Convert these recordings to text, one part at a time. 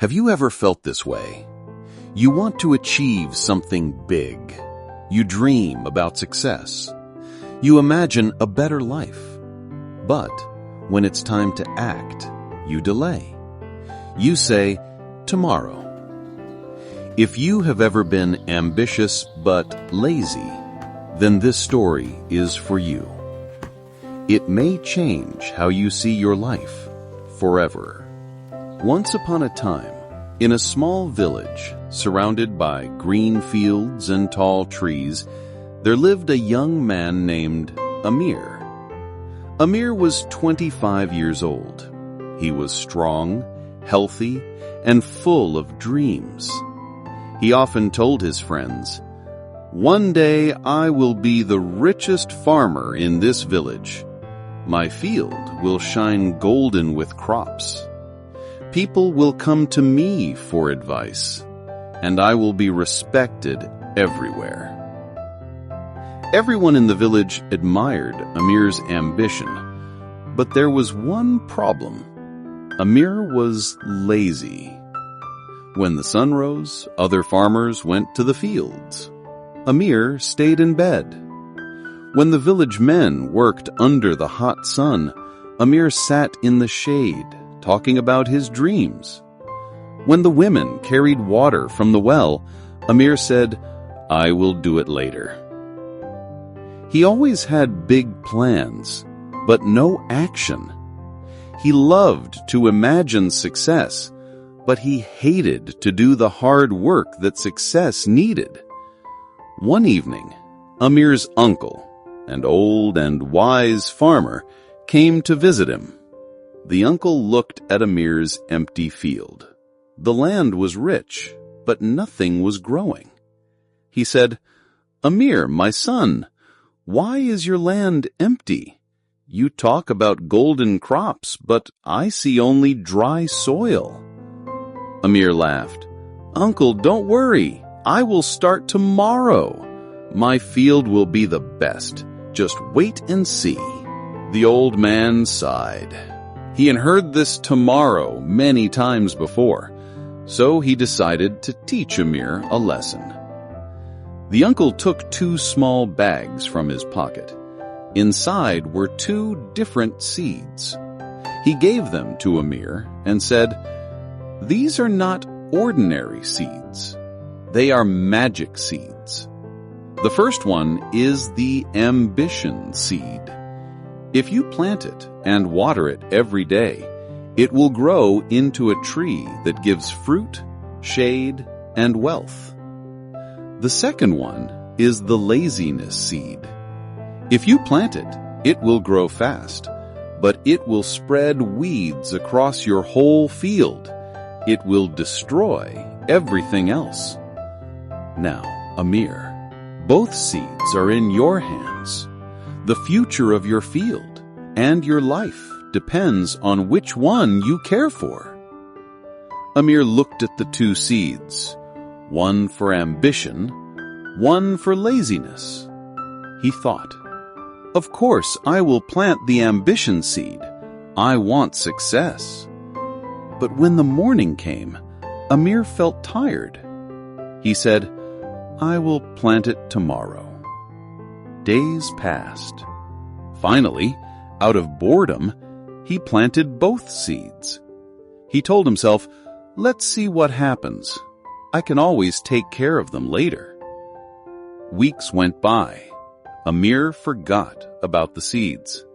Have you ever felt this way? You want to achieve something big. You dream about success. You imagine a better life. But when it's time to act, you delay. You say, tomorrow. If you have ever been ambitious but lazy, then this story is for you. It may change how you see your life forever. Once upon a time, in a small village surrounded by green fields and tall trees, there lived a young man named Amir. Amir was 25 years old. He was strong, healthy, and full of dreams. He often told his friends, "One day I will be the richest farmer in this village. My field will shine golden with crops. People will come to me for advice, and I will be respected everywhere." Everyone in the village admired Amir's ambition, but there was one problem. Amir was lazy. When the sun rose, other farmers went to the fields. Amir stayed in bed. When the village men worked under the hot sun, Amir sat in the shade, talking about his dreams. When the women carried water from the well, Amir said, "I will do it later." He always had big plans, but no action. He loved to imagine success, but he hated to do the hard work that success needed. One evening, Amir's uncle, an old and wise farmer, came to visit him. The uncle looked at Amir's empty field. The land was rich, but nothing was growing. He said, "Amir, my son, why is your land empty? You talk about golden crops, but I see only dry soil." Amir laughed. "Uncle, don't worry. I will start tomorrow. My field will be the best. Just wait and see." The old man sighed. He had heard this tomorrow many times before, so he decided to teach Amir a lesson. The uncle took 2 small bags from his pocket. Inside were 2 different seeds. He gave them to Amir and said, "These are not ordinary seeds. They are magic seeds. The first one is the ambition seed. If you plant it and water it every day, it will grow into a tree that gives fruit, shade, and wealth. The second one is the laziness seed. If you plant it, it will grow fast, but it will spread weeds across your whole field. It will destroy everything else." Now, Amir, both seeds are in your hands. The future of your field and your life depends on which one you care for. Amir looked at the 2 seeds, one for ambition, one for laziness. He thought, "Of course I will plant the ambition seed. I want success." But when the morning came, Amir felt tired. He said, "I will plant it tomorrow." Days passed. Finally, out of boredom, he planted both seeds. He told himself, "Let's see what happens. I can always take care of them later." Weeks went by. Amir forgot about the seeds.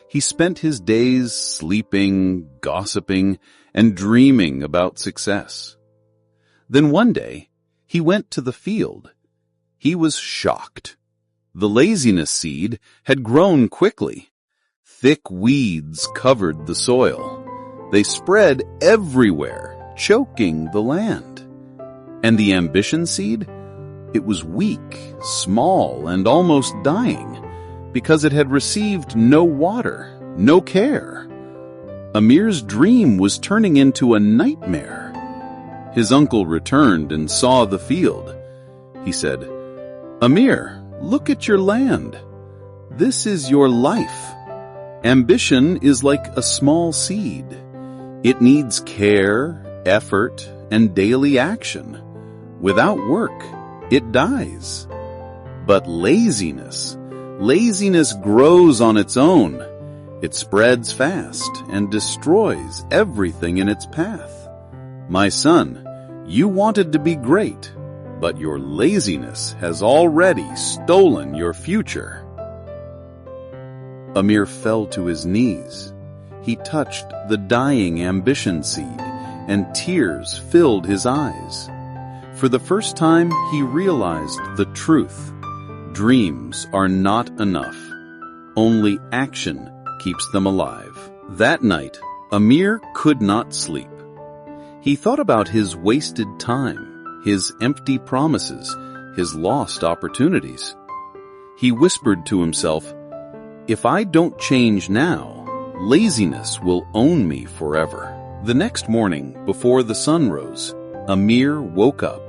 He spent his days sleeping, gossiping, and dreaming about success. Then one day, he went to the field. He was shocked. The laziness seed had grown quickly. Thick weeds covered the soil. They spread everywhere, choking the land. And the ambition seed? It was weak, small, and almost dying because it had received no water, no care. Amir's dream was turning into a nightmare. His uncle returned and saw the field. He said, "Amir, look at your land. This is your life. Ambition is like a small seed. It needs care effort, and daily action. Without work, it dies. But laziness grows on its own. It spreads fast and destroys everything in its path. My son, you wanted to be great, but your laziness has already stolen your future. Amir fell to his knees. He touched the dying ambition seed, and tears filled his eyes. For the first time, he realized the truth. Dreams are not enough. Only action keeps them alive. That night, Amir could not sleep. He thought about his wasted time, his empty promises, his lost opportunities. He whispered to himself, "If I don't change now, laziness will own me forever." The next morning, before the sun rose, Amir woke up.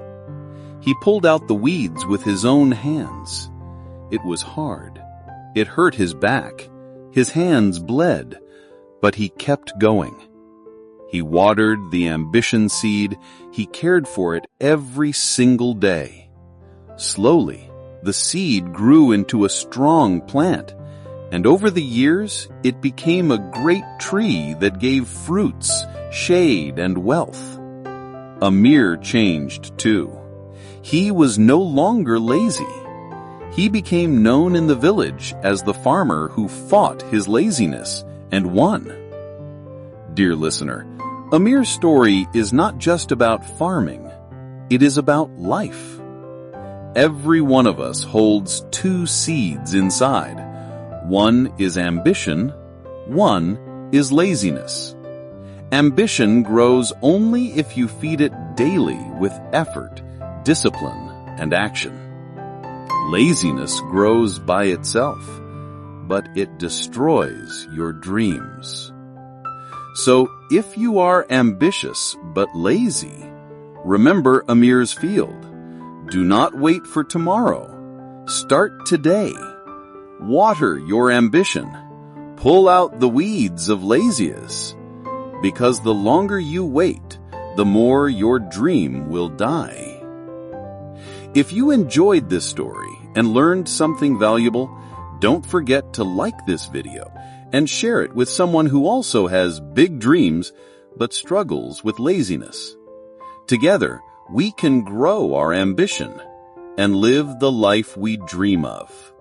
He pulled out the weeds with his own hands. It was hard. It hurt his back. His hands bled, but he kept going. He watered the ambition seed. He cared for it every single day. Slowly, the seed grew into a strong plant, and over the years, it became a great tree that gave fruits, shade, and wealth. Amir changed too. He was no longer lazy. He became known in the village as the farmer who fought his laziness and won. Dear listener, Amir's story is not just about farming. It is about life. Every one of us holds two seeds inside. One is ambition, one is laziness. Ambition grows only if you feed it daily with effort, discipline, and action. Laziness grows by itself, but it destroys your dreams. So, if you are ambitious but lazy, remember Amir's field. Do not wait for tomorrow. Start today. Water your ambition. Pull out the weeds of laziness. Because the longer you wait, the more your dream will die. If you enjoyed this story and learned something valuable, don't forget to like this video and share it with someone who also has big dreams but struggles with laziness. Together, we can grow our ambition and live the life we dream of.